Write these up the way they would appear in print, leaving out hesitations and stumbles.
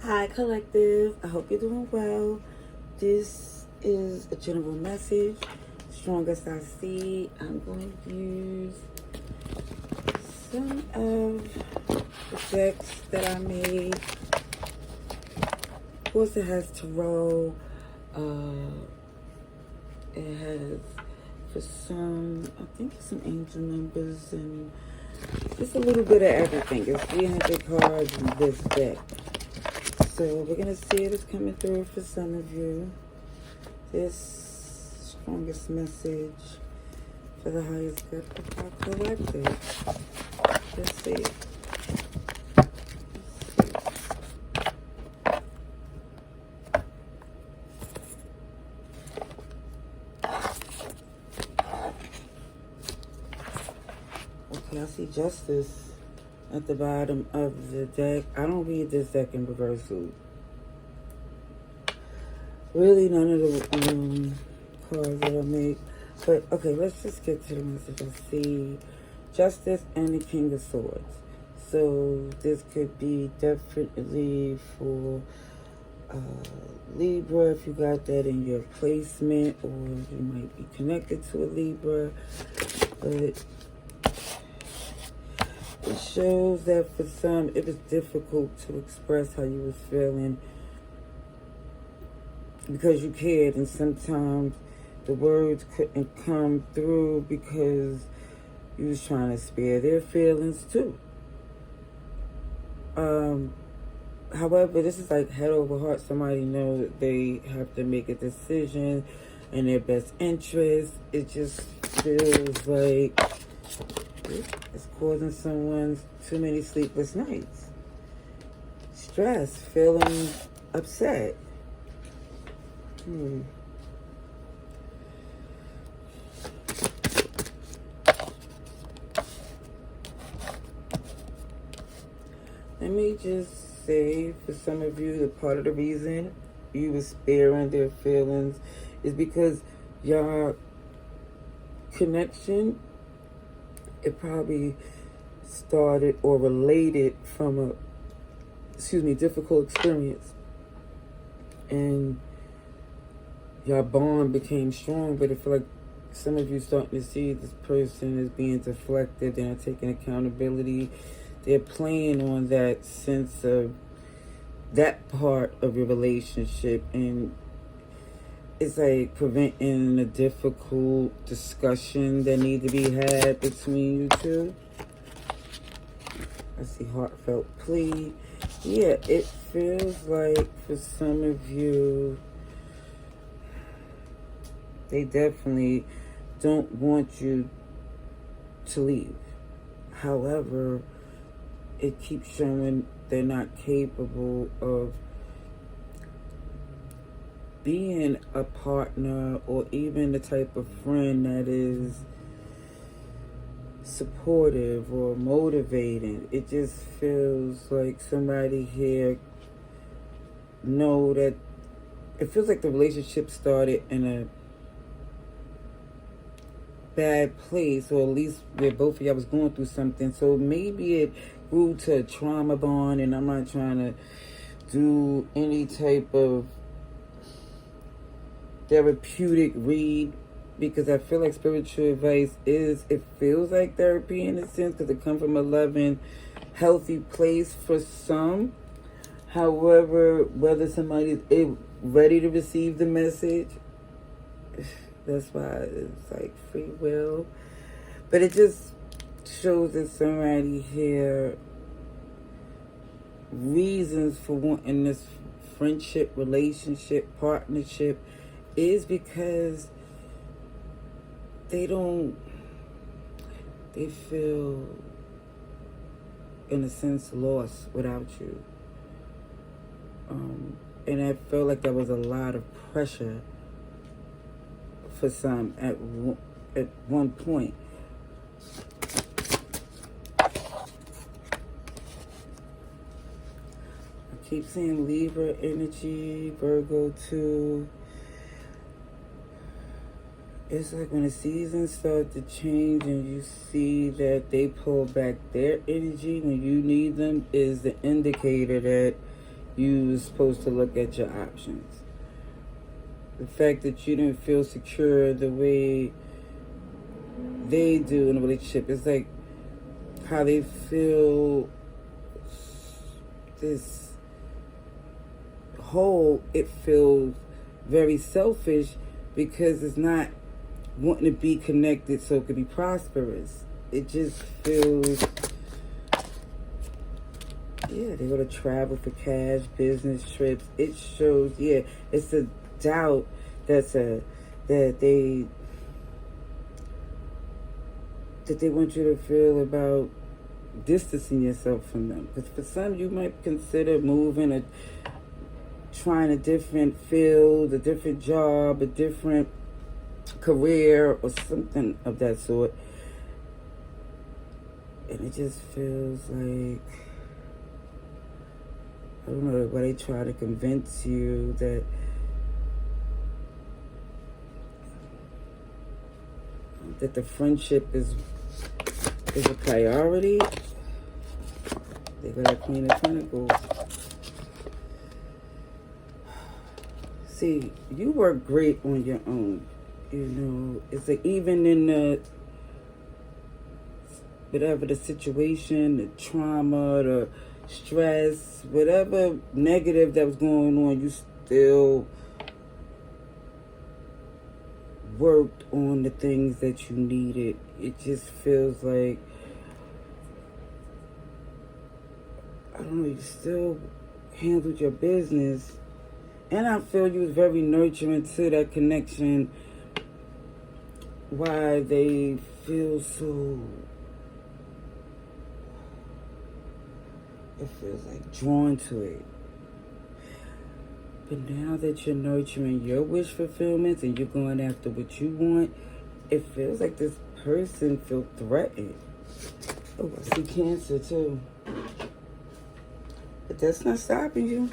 Hi, collective. I hope you're doing well. This is a general message. Strongest I see. I'm going to use some of the decks that I made. Of course, it has tarot. It has, for some, I think it's some angel numbers and just a little bit of everything. It's 300 cards in this deck. So we're going to see if it's coming through for some of you. This strongest message for the highest good of our collective. Let's see. Okay, I see justice at the bottom of the deck. I don't read this deck in reversal. Really, none of the cards that I make. But, okay, let's just get to the message. I see Justice and the King of Swords. So, this could be definitely for Libra, if you got that in your placement, or you might be connected to a Libra. But it shows that for some, it was difficult to express how you was feeling because you cared, and sometimes the words couldn't come through because you was trying to spare their feelings too. However, this is like head over heart. Somebody knows that they have to make a decision in their best interest. It just feels like it's causing someone too many sleepless nights. Stress, feeling upset. Let me just say, for some of you, the part of the reason you were sparing their feelings is because your connection, it probably started or related from a, difficult experience. And your bond became strong, but I feel like some of you starting to see this person is being deflected. They're not taking accountability. They're playing on that sense of that part of your relationship, and it's like preventing a difficult discussion that need to be had between you two. I see heartfelt plea. Yeah, it feels like for some of you, they definitely don't want you to leave. However, it keeps showing they're not capable of being a partner or even the type of friend that is supportive or motivating. It just feels like somebody here know that it feels like the relationship started in a bad place, or at least where both of y'all was going through something. So maybe it grew to a trauma bond, and I'm not trying to do any type of therapeutic read, because I feel like spiritual advice it feels like therapy in a sense, because it comes from a loving, healthy place for some. However, whether somebody is ready to receive the message, that's why it's like free will. But it just shows that somebody here reasons for wanting this friendship, relationship, partnership is because they feel in a sense lost without you. And I felt like there was a lot of pressure for some at one point. I keep seeing Libra energy, Virgo too. It's like when the seasons start to change and you see that they pull back their energy when you need them, is the indicator that you're supposed to look at your options. The fact that you didn't feel secure the way they do in a relationship, it's like how they feel this whole, it feels very selfish because it's not wanting to be connected so it could be prosperous. It just feels, yeah, they go to travel for cash, business trips. It shows, yeah, it's a doubt that they want you to feel about distancing yourself from them. Because for some, you might consider moving or trying a different field, a different job, a different career, or something of that sort. And it just feels like, I don't know, why they try to convince you that the friendship is a priority. They got that Queen of Pentacles. See, you work great on your own. You know, it's like even in the, whatever the situation, the trauma, the stress, whatever negative that was going on, you still worked on the things that you needed. It just feels like, I don't know, you still handled your business. And I feel you was very nurturing to that connection. Why they feel so, it feels like drawn to it. But now that you're nurturing your wish fulfillments and you're going after what you want, it feels like this person feels threatened. Oh, I see Cancer too. But that's not stopping you.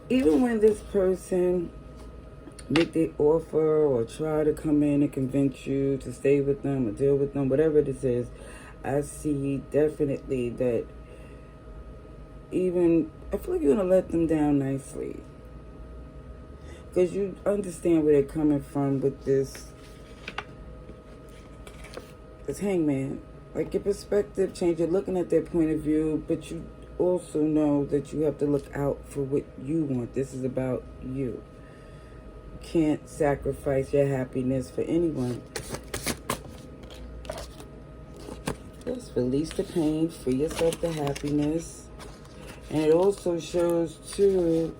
Even when this person make the offer or try to come in and convince you to stay with them or deal with them, whatever this is, I see definitely that even, I feel like you're going to let them down nicely. Because you understand where they're coming from with this Hangman. Like, your perspective change. You're looking at their point of view, but you also know that you have to look out for what you want. This is about you. You can't sacrifice your happiness for anyone. Just release the pain, free yourself to happiness. And it also shows too,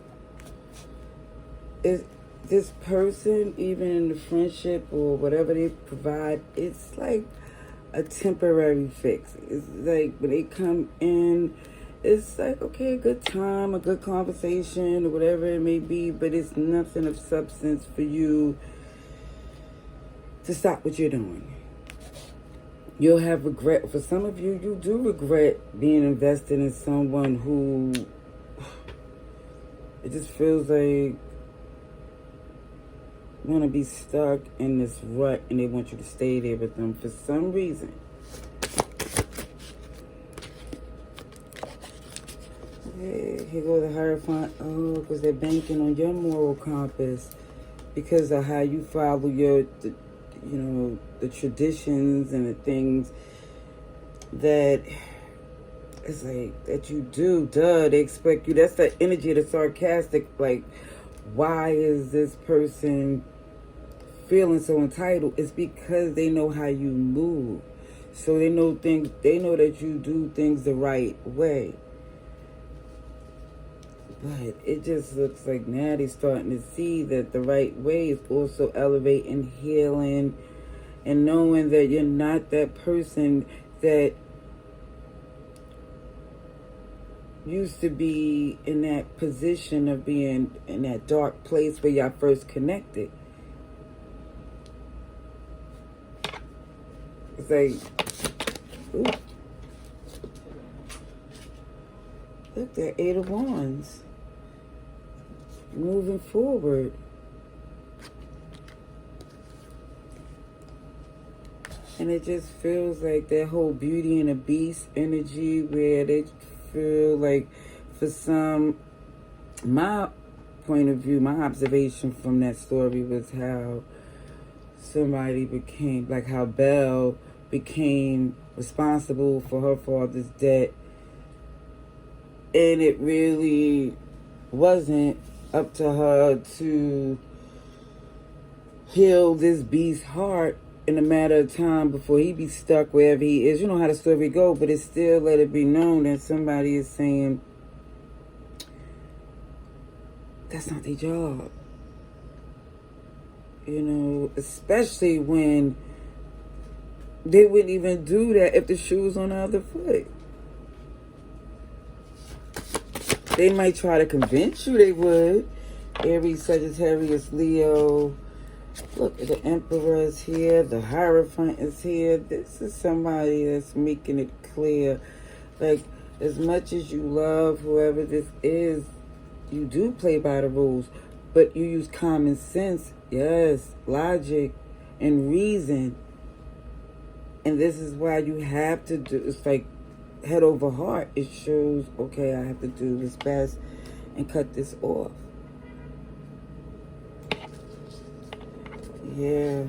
is this person, even in the friendship or whatever they provide, it's like a temporary fix. It's like when they come in, it's like, okay, a good time, a good conversation, or whatever it may be, but it's nothing of substance for you to stop what you're doing. You'll have regret. For some of you, you do regret being invested in someone who, it just feels like want to be stuck in this rut and they want you to stay there with them for some reason. Here goes the Hierophant. Oh, because they're banking on your moral compass because of how you follow your, the traditions and the things that it's like that you do. Duh, they expect you. That's the energy of the sarcastic. Like, why is this person feeling so entitled? It's because they know how you move. So they know things. They know that you do things the right way. But it just looks like now they're starting to see that the right way is also elevating, healing, and knowing that you're not that person that used to be in that position of being in that dark place where y'all first connected. It's like, ooh. Look, they're 8 of Wands. Moving forward. And it just feels like that whole Beauty and the Beast energy where they feel like, for some, my point of view, my observation from that story was how somebody became, like how Belle became responsible for her father's debt. And it really wasn't up to her to heal this beast's heart in a matter of time before he be stuck wherever he is. You know how the story go, but it still let it be known that somebody is saying that's not their job. You know, especially when they wouldn't even do that if the shoe was on the other foot. They might try to convince you they would. Aries, Sagittarius, Leo. Look, the Emperor is here. The Hierophant is here. This is somebody that's making it clear. Like, as much as you love whoever this is, you do play by the rules. But you use common sense, yes, logic, and reason. And this is why you have to do, it's like head over heart. It shows, okay, I have to do this best and cut this off. Yeah,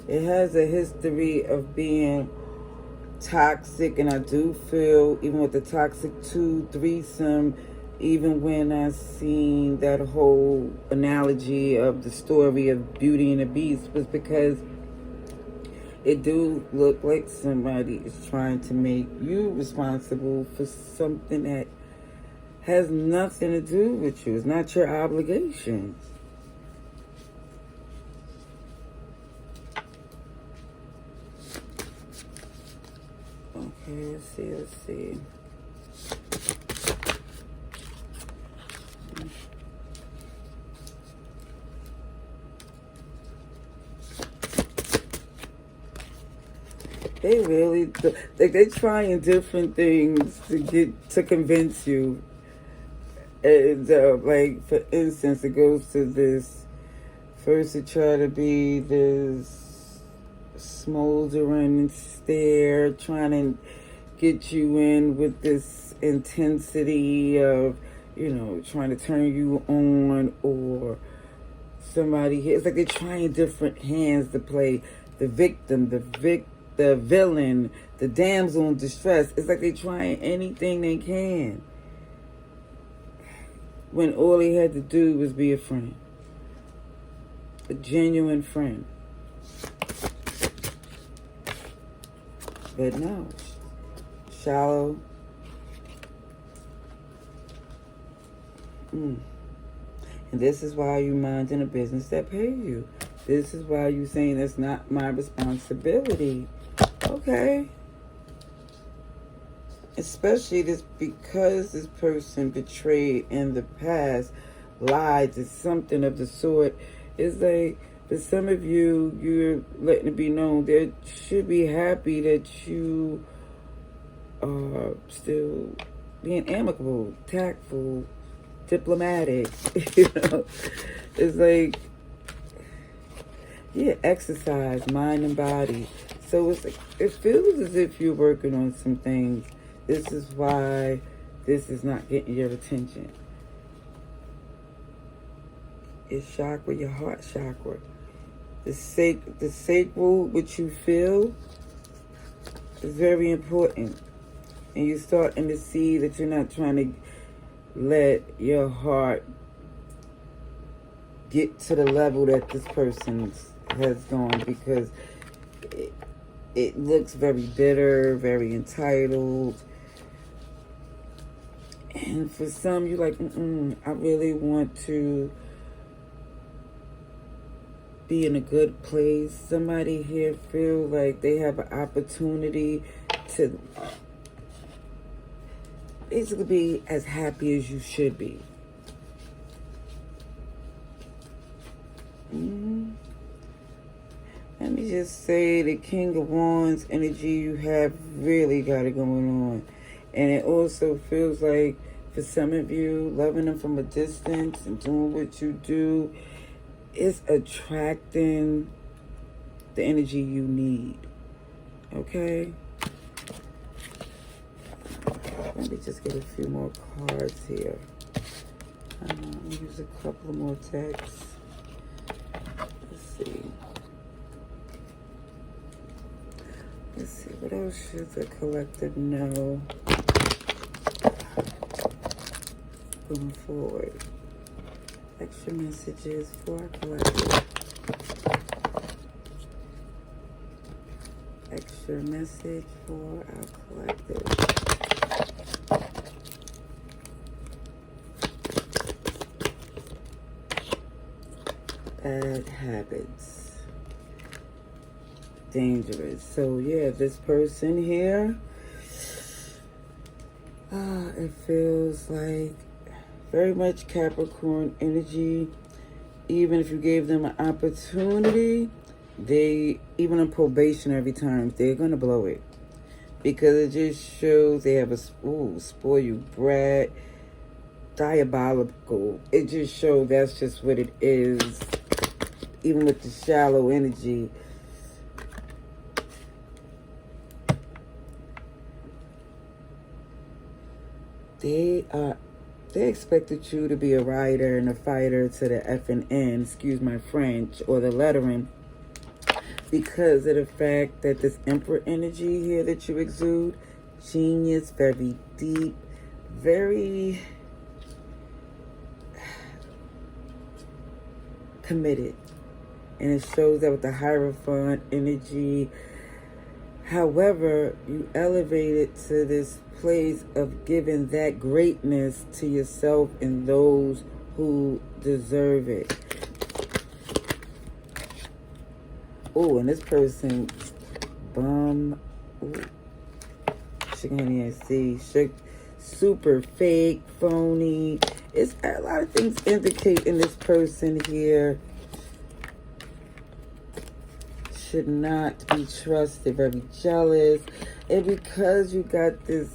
it has a history of being toxic, and I do feel, even with the toxic 2 threesome, even when I seen that whole analogy of the story of Beauty and the Beast, was because it do look like somebody is trying to make you responsible for something that has nothing to do with you. It's not your obligation. Okay, let's see. They really, like, they're trying different things to convince you. And like, for instance, it goes to this. First, it try to be this smoldering stare, trying to get you in with this intensity of, you know, trying to turn you on, or somebody here. It's like they're trying different hands to play the victim, the villain, the damsel in distress. It's like they're trying anything they can, when all he had to do was be a friend. A genuine friend. But no. Shallow. And this is why you minding a business that pay you. This is why you saying that's not my responsibility. Okay. Especially this, because this person betrayed in the past, lied to something of the sort. It's like, for some of you, you're letting it be known that should be happy that you are still being amicable, tactful, diplomatic. You know, it's like, yeah, exercise, mind and body. So it's like, it feels as if you're working on some things. This is why this is not getting your attention. It's chakra, your heart chakra. The sacral, which you feel, is very important. And you're starting to see that you're not trying to let your heart get to the level that this person has gone, because it looks very bitter, very entitled. And for some, you're like, I really want to be in a good place. Somebody here feel like they have an opportunity to basically be as happy as you should be. Let me just say, the King of Wands energy you have really got it going on. And it also feels like, for some of you, loving them from a distance and doing what you do is attracting the energy you need. Okay? Let me just get a few more cards here. I'll use a couple more texts. Let's see. Let's see, what else should the collective know going forward? Extra messages for our collective. Extra message for our collective. Bad habits. Dangerous. So yeah, this person here, it feels like very much Capricorn energy. Even if you gave them an opportunity, they, even on probation every time, they're going to blow it. Because it just shows they have a, spoil you brat, diabolical. It just shows that's just what it is. Even with the shallow energy. They expected you to be a writer and a fighter to the F and N, excuse my French, or the lettering, because of the fact that this Emperor energy here that you exude, genius, very deep, very committed. And it shows that with the Hierophant energy. However, you elevated to this place of giving that greatness to yourself and those who deserve it. Oh, and this person, super fake, phony. It's a lot of things indicate in this person here. Should not be trusted, very jealous. And because you got this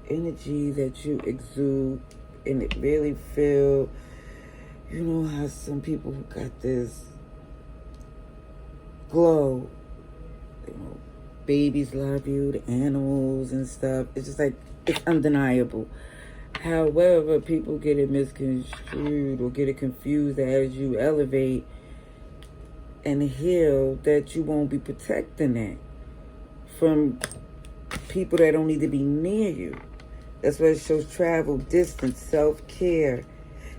energy that you exude, and it really feel, you know how some people who got this glow, you know, babies love you, the animals and stuff. It's just like, it's undeniable. However, people get it misconstrued or get it confused that as you elevate and heal, that you won't be protecting that from people that don't need to be near you. That's why it shows travel, distance, self-care,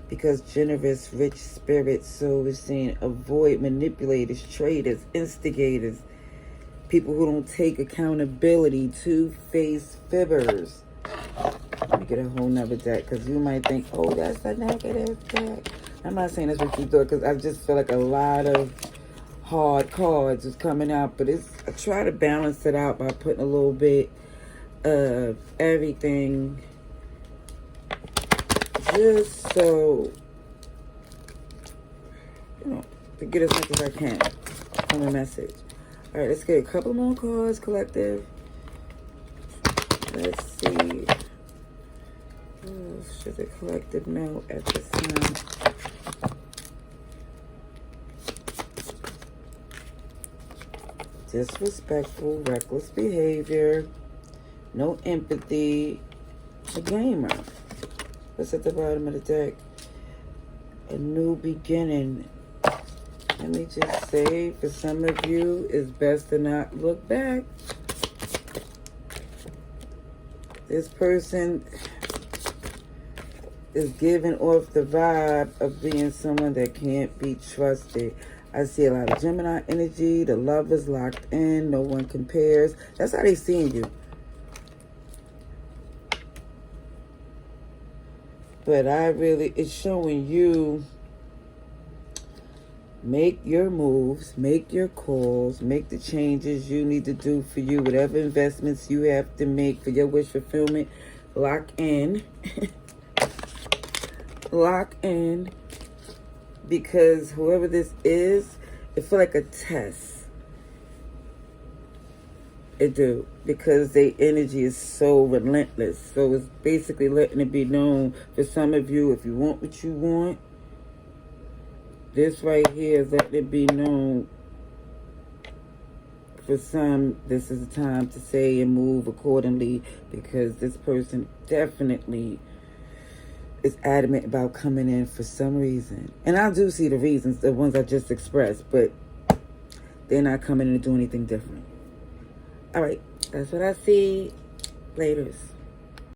because generous, rich spirits. So we're saying avoid manipulators, traitors, instigators, people who don't take accountability, two-faced fibbers. Let me get a whole nother deck, because you might think, oh, that's a negative deck. I'm not saying that's what you thought, because I just feel like a lot of hard cards is coming out, but I try to balance it out by putting a little bit of everything, just so, you know, to get as much as I can from the message. All right, let's get a couple more cards, collective. Let's see. Oh, should the collective know at this time? Disrespectful, reckless behavior, no empathy, a gamer. What's at the bottom of the deck? A new beginning. Let me just say, for some of you, it's best to not look back. This person is giving off the vibe of being someone that can't be trusted. I see a lot of Gemini energy. The love is locked in. No one compares. That's how they seeing you. But it's showing you, make your moves, make your calls, make the changes you need to do for you. Whatever investments you have to make for your wish fulfillment, lock in. Lock in. Because whoever this is, it feel like a test. It do. Because their energy is so relentless. So it's basically letting it be known for some of you, if you want what you want, this right here is letting it be known for some, this is the time to say and move accordingly, because this person definitely is adamant about coming in for some reason. And I do see the reasons, the ones I just expressed, but they're not coming in to do anything different. All right, that's what I see. Laters.